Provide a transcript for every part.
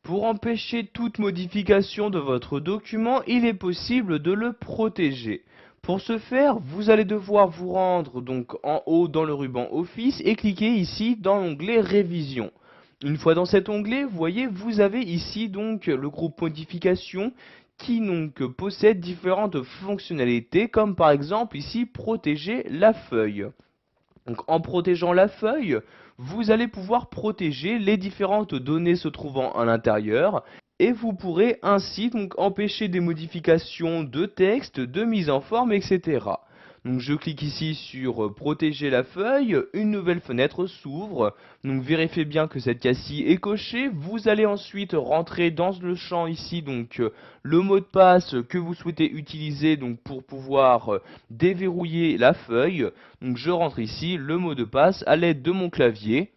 Pour empêcher toute modification de votre document, il est possible de le protéger. Pour ce faire, vous allez devoir vous rendre donc en haut dans le ruban Office et cliquer ici dans l'onglet Révision. Une fois dans cet onglet, vous voyez, vous avez ici donc le groupe modification qui donc possède différentes fonctionnalités comme par exemple ici protéger la feuille. Donc en protégeant la feuille, vous allez pouvoir protéger les différentes données se trouvant à l'intérieur et vous pourrez ainsi donc empêcher des modifications de texte, de mise en forme, etc. Donc je clique ici sur protéger la feuille, une nouvelle fenêtre s'ouvre. Donc vérifiez bien que cette case-ci est cochée. Vous allez ensuite rentrer dans le champ ici donc le mot de passe que vous souhaitez utiliser donc pour pouvoir déverrouiller la feuille. Donc je rentre ici le mot de passe à l'aide de mon clavier.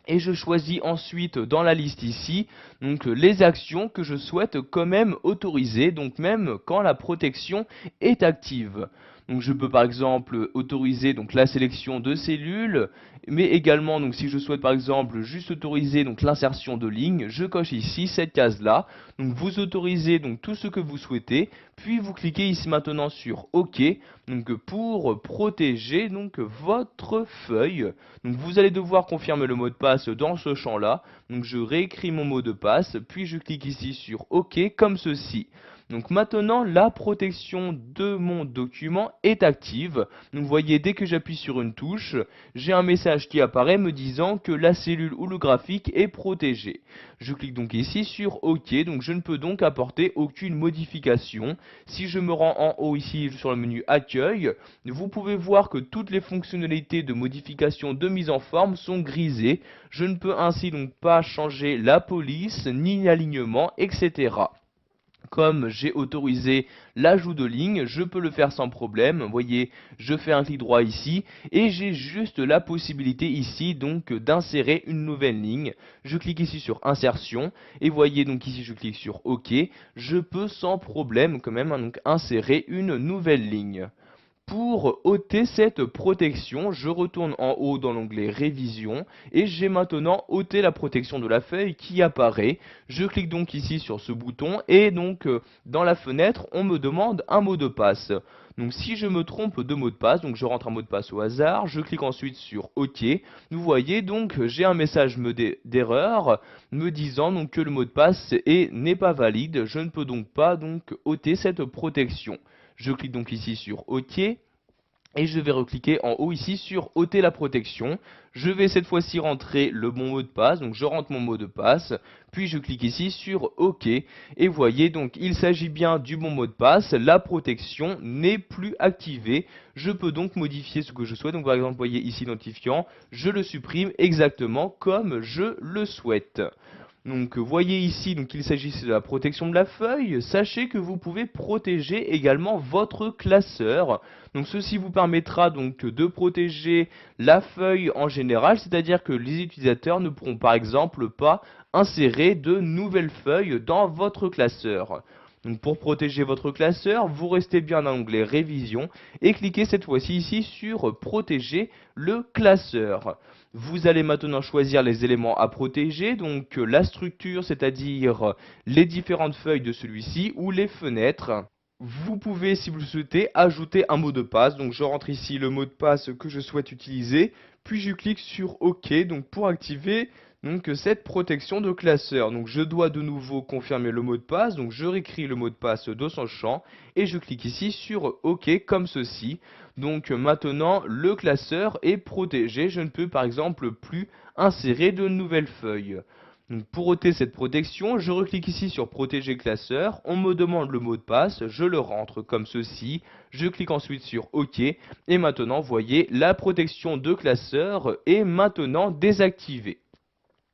Et je choisis ensuite dans la liste ici donc les actions que je souhaite quand même autoriser, donc même quand la protection est active. Donc je peux par exemple autoriser donc la sélection de cellules, mais également donc si je souhaite par exemple juste autoriser donc l'insertion de lignes, je coche ici cette case là. Donc vous autorisez donc tout ce que vous souhaitez, puis vous cliquez ici maintenant sur OK donc pour protéger donc votre feuille. Donc vous allez devoir confirmer le mot de passe dans ce champ là. Donc je réécris mon mot de passe, puis je clique ici sur OK comme ceci. Donc maintenant la protection de mon document est active. Donc vous voyez, dès que j'appuie sur une touche, j'ai un message qui apparaît me disant que la cellule ou le graphique est protégé. Je clique donc ici sur OK, donc je ne peux donc apporter aucune modification. Si je me rends en haut ici sur le menu Accueil, vous pouvez voir que toutes les fonctionnalités de modification de mise en forme sont grisées. Je ne peux ainsi donc pas changer la police, ni l'alignement, etc. Comme j'ai autorisé l'ajout de lignes, je peux le faire sans problème. Vous voyez, je fais un clic droit ici et j'ai juste la possibilité ici donc d'insérer une nouvelle ligne. Je clique ici sur insertion et voyez donc ici je clique sur OK. Je peux sans problème quand même donc insérer une nouvelle ligne. Pour ôter cette protection, je retourne en haut dans l'onglet Révision et j'ai maintenant ôté la protection de la feuille qui apparaît. Je clique donc ici sur ce bouton et donc dans la fenêtre, on me demande un mot de passe. Donc si je me trompe de mot de passe, donc je rentre un mot de passe au hasard, je clique ensuite sur OK. Vous voyez donc j'ai un message d'erreur me disant donc que le mot de passe n'est pas valide. Je ne peux donc pas donc ôter cette protection. Je clique donc ici sur OK et je vais recliquer en haut ici sur ôter la protection. Je vais cette fois-ci rentrer le bon mot de passe, donc je rentre mon mot de passe, puis je clique ici sur OK et voyez donc il s'agit bien du bon mot de passe, la protection n'est plus activée. Je peux donc modifier ce que je souhaite, donc par exemple vous voyez ici identifiant, je le supprime exactement comme je le souhaite. Donc voyez ici donc il s'agissait de la protection de la feuille. Sachez que vous pouvez protéger également votre classeur. Donc ceci vous permettra donc de protéger la feuille en général, c'est-à-dire que les utilisateurs ne pourront par exemple pas insérer de nouvelles feuilles dans votre classeur. Donc pour protéger votre classeur, vous restez bien dans l'onglet Révision et cliquez cette fois-ci ici sur Protéger le classeur. Vous allez maintenant choisir les éléments à protéger, donc la structure, c'est-à-dire les différentes feuilles de celui-ci ou les fenêtres. Vous pouvez, si vous le souhaitez, ajouter un mot de passe. Donc je rentre ici le mot de passe que je souhaite utiliser, puis je clique sur OK donc pour activer donc cette protection de classeur. Donc je dois de nouveau confirmer le mot de passe, donc je réécris le mot de passe dans son champ et je clique ici sur OK comme ceci. Donc maintenant le classeur est protégé, je ne peux par exemple plus insérer de nouvelles feuilles. Donc pour ôter cette protection, je reclique ici sur protéger classeur, on me demande le mot de passe, je le rentre comme ceci, je clique ensuite sur OK et maintenant vous voyez la protection de classeur est maintenant désactivée.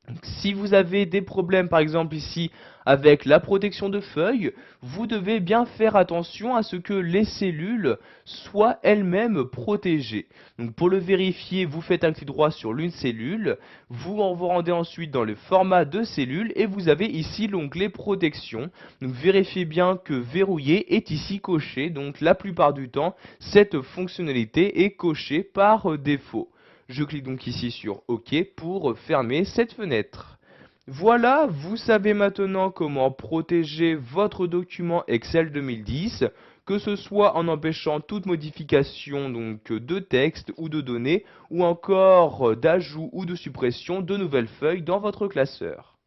Donc, si vous avez des problèmes par exemple ici avec la protection de feuilles, vous devez bien faire attention à ce que les cellules soient elles-mêmes protégées. Donc pour le vérifier, vous faites un clic droit sur l'une cellule, vous rendez ensuite dans le format de cellule et vous avez ici l'onglet protection. Donc vérifiez bien que verrouiller est ici coché, donc la plupart du temps cette fonctionnalité est cochée par défaut. Je clique donc ici sur OK pour fermer cette fenêtre. Voilà, vous savez maintenant comment protéger votre document Excel 2010, que ce soit en empêchant toute modification de texte ou de données, ou encore d'ajout ou de suppression de nouvelles feuilles dans votre classeur.